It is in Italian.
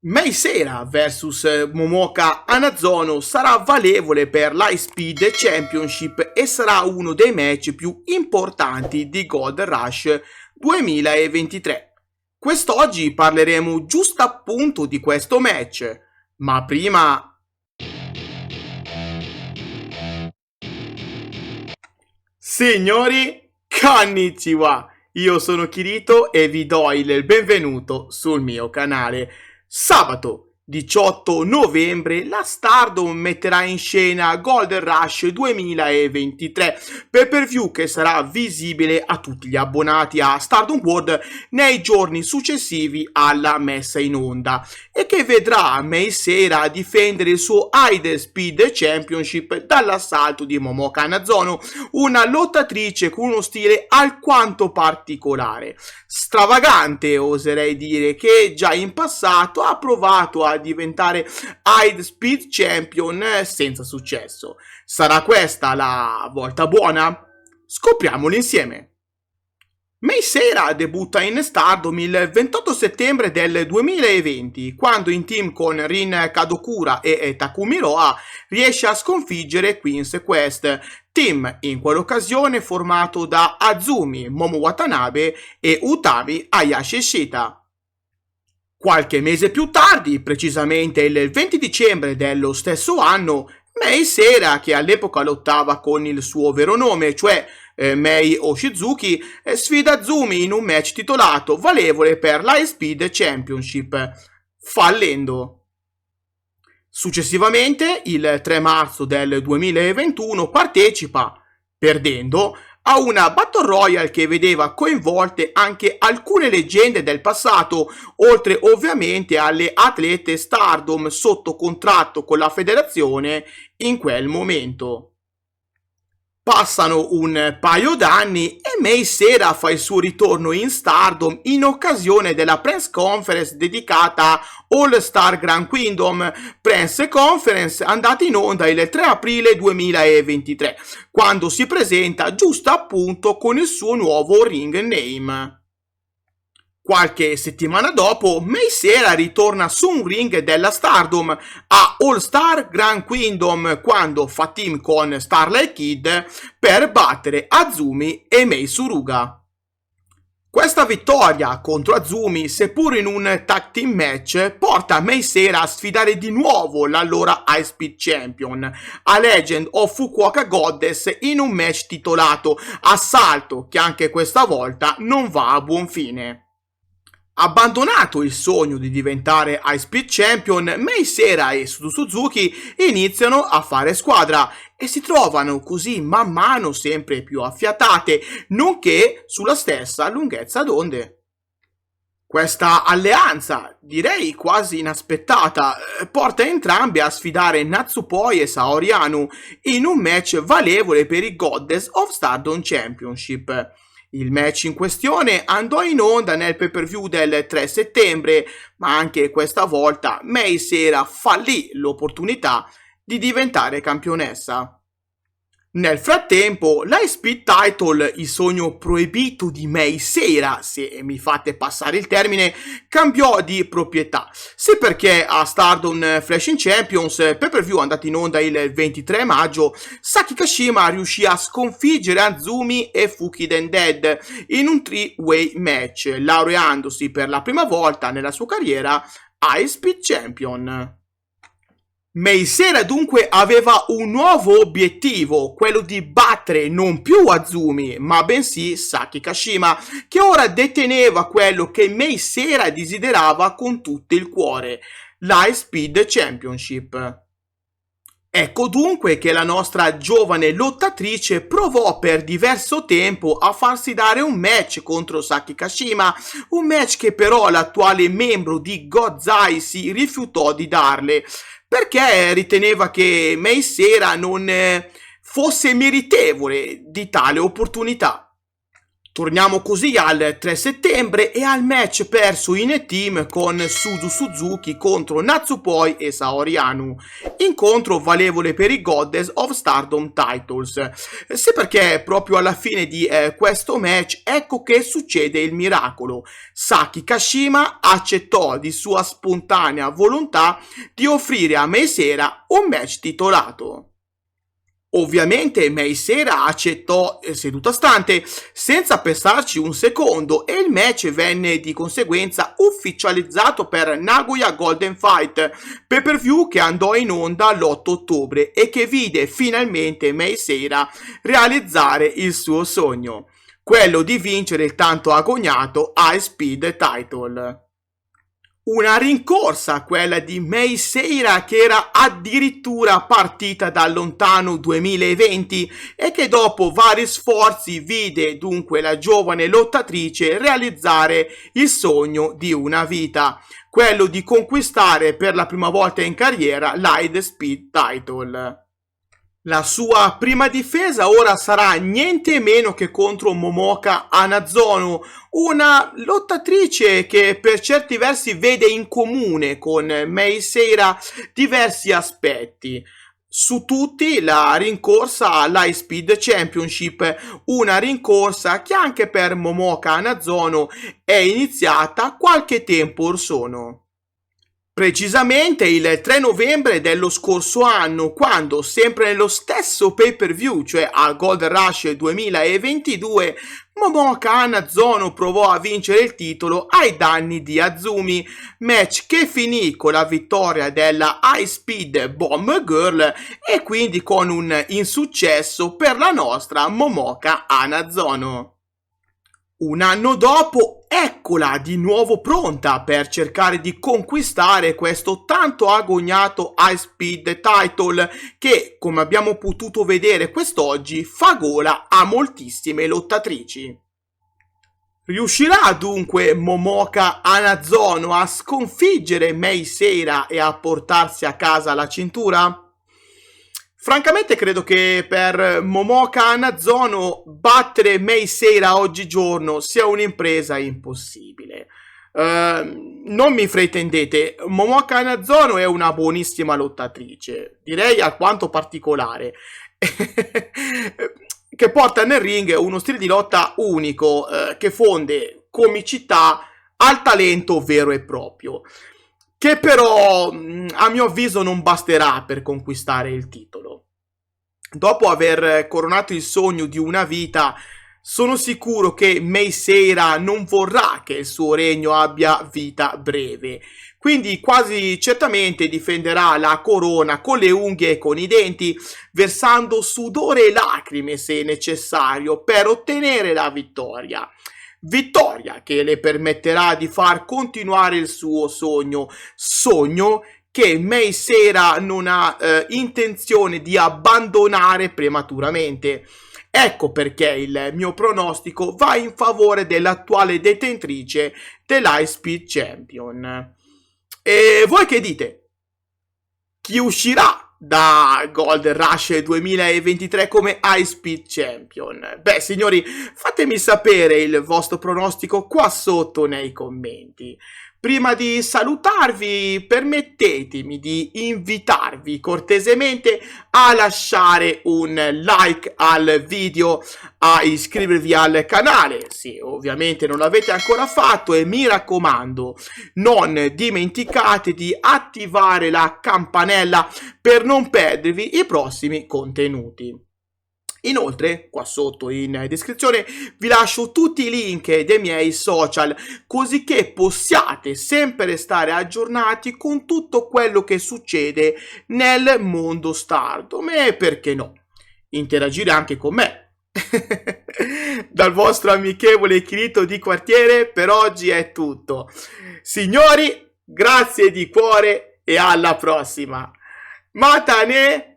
Mei Sera vs Momoka Hanazono sarà valevole per l'High Championship e sarà uno dei match più importanti di Gold Rush 2023. Quest'oggi parleremo giusto appunto di questo match, ma prima... Signori, konnichiwa! Io sono Kirito e vi do il benvenuto sul mio canale. Sabato 18 novembre la Stardom metterà in scena Golden Rush 2023, pay-per-view che sarà visibile a tutti gli abbonati a Stardom World nei giorni successivi alla messa in onda e che vedrà Mei Sera difendere il suo High Speed Championship dall'assalto di Momoka Hanazono, una lottatrice con uno stile alquanto particolare, stravagante oserei dire, che già in passato ha provato a diventare High Speed Champion senza successo. Sarà questa la volta buona? Scopriamolo insieme. Mei Sera debutta in Stardom il 28 settembre del 2020, quando in team con Rin Kadokura e Takumi Roa riesce a sconfiggere Queen's Quest, team in quell'occasione formato da Azumi Momo Watanabe e Utami Hayashi Shita. Qualche mese più tardi, precisamente il 20 dicembre dello stesso anno, Mei Sera, che all'epoca lottava con il suo vero nome, cioè Mei Oshizuki, sfida Azumi in un match titolato valevole per l'High Speed Championship, fallendo. Successivamente, il 3 marzo del 2021, partecipa, perdendo, a una Battle Royale che vedeva coinvolte anche alcune leggende del passato, oltre ovviamente alle atlete Stardom sotto contratto con la federazione in quel momento. Passano un paio d'anni e Mei Sera fa il suo ritorno in Stardom in occasione della press conference dedicata a All Star Grand Kingdom, press conference andata in onda il 3 aprile 2023, quando si presenta giusto appunto con il suo nuovo ring name. Qualche settimana dopo, Mei Sera ritorna su un ring della Stardom a All Star Grand Kingdom quando fa team con Starlight Kid per battere Azumi e Mei Suruga. Questa vittoria contro Azumi, seppur in un tag team match, porta Mei Sera a sfidare di nuovo l'allora High Speed Champion, a Legend of Fukuoka Goddess, in un match titolato Assalto, che anche questa volta non va a buon fine. Abbandonato il sogno di diventare High Speed Champion, Mei Sera e Suzu Suzuki iniziano a fare squadra e si trovano così man mano sempre più affiatate, nonché sulla stessa lunghezza d'onde. Questa alleanza, direi quasi inaspettata, porta entrambi a sfidare Natsupoi e Saori Anou in un match valevole per il Goddess of Stardom Championship. Il match in questione andò in onda nel pay-per-view del 3 settembre, ma anche questa volta Mei Sera fallì l'opportunità di diventare campionessa. Nel frattempo, l'High Speed Title, il sogno proibito di Mei Sera, se mi fate passare il termine, cambiò di proprietà. Sì, perché a Stardom Flashing Champions, pay-per-view andato in onda il 23 maggio, Saki Kashima riuscì a sconfiggere Azumi e Fukiden Dead in un 3-way match, laureandosi per la prima volta nella sua carriera High Speed Champion. Mei Sera dunque aveva un nuovo obiettivo, quello di battere non più Azumi, ma bensì Saki Kashima, che ora deteneva quello che Mei Sera desiderava con tutto il cuore, l'High Speed Championship. Ecco dunque che la nostra giovane lottatrice provò per diverso tempo a farsi dare un match contro Saki Kashima, un match che però l'attuale membro di Godzai si rifiutò di darle, perché riteneva che Mei Sera non fosse meritevole di tale opportunità. Torniamo così al 3 settembre e al match perso in team con Suzu Suzuki contro Natsupoi e Saori Anu. Incontro valevole per i Goddess of Stardom Titles. Se perché proprio alla fine di questo match ecco che succede il miracolo. Saki Kashima accettò di sua spontanea volontà di offrire a Mei Seira un match titolato. Ovviamente Mei Seira accettò seduta stante senza pensarci un secondo e il match venne di conseguenza ufficializzato per Nagoya Golden Fight, pay-per-view che andò in onda l'8 ottobre e che vide finalmente Mei Seira realizzare il suo sogno, quello di vincere il tanto agognato High Speed Title. Una rincorsa, quella di Mei Seira, che era addirittura partita dal lontano 2020 e che dopo vari sforzi vide dunque la giovane lottatrice realizzare il sogno di una vita, quello di conquistare per la prima volta in carriera l'High Speed Title. La sua prima difesa ora sarà niente meno che contro Momoka Hanazono, una lottatrice che per certi versi vede in comune con Mei Seira diversi aspetti. Su tutti la rincorsa all'High Speed Championship, una rincorsa che anche per Momoka Hanazono è iniziata qualche tempo or sono. Precisamente il 3 novembre dello scorso anno, quando sempre nello stesso pay-per-view, cioè al Gold Rush 2022, Momoka Hanazono provò a vincere il titolo ai danni di Azumi, match che finì con la vittoria della High Speed Bomb Girl e quindi con un insuccesso per la nostra Momoka Hanazono. Un anno dopo, eccola di nuovo pronta per cercare di conquistare questo tanto agognato High Speed Title che, come abbiamo potuto vedere quest'oggi, fa gola a moltissime lottatrici. Riuscirà dunque Momoka Hanazono a sconfiggere Mei Seira e a portarsi a casa la cintura? Francamente credo che per Momoka Hanazono battere Mei Seira oggigiorno sia un'impresa impossibile. Non mi fraintendete, Momoka Hanazono è una buonissima lottatrice, direi alquanto particolare, che porta nel ring uno stile di lotta unico, che fonde comicità al talento vero e proprio, che però a mio avviso non basterà per conquistare il titolo. Dopo aver coronato il sogno di una vita, sono sicuro che Mei Seira non vorrà che il suo regno abbia vita breve, quindi quasi certamente difenderà la corona con le unghie e con i denti, versando sudore e lacrime se necessario per ottenere la vittoria. Vittoria che le permetterà di far continuare il suo sogno che Mei Seira non ha intenzione di abbandonare prematuramente. Ecco perché il mio pronostico va in favore dell'attuale detentrice dell'High Speed Champion. E voi che dite? Chi uscirà da Gold Rush 2023 come High Speed Champion? Beh, signori, fatemi sapere il vostro pronostico qua sotto nei commenti. Prima di salutarvi, permettetemi di invitarvi cortesemente a lasciare un like al video, a iscrivervi al canale, se ovviamente non l'avete ancora fatto, e mi raccomando, non dimenticate di attivare la campanella per non perdervi i prossimi contenuti. Inoltre, qua sotto in descrizione vi lascio tutti i link dei miei social, così che possiate sempre restare aggiornati con tutto quello che succede nel mondo Stardom e, perché no, interagire anche con me. Dal vostro amichevole Kirito di quartiere per oggi è tutto. Signori, grazie di cuore e alla prossima. Matane!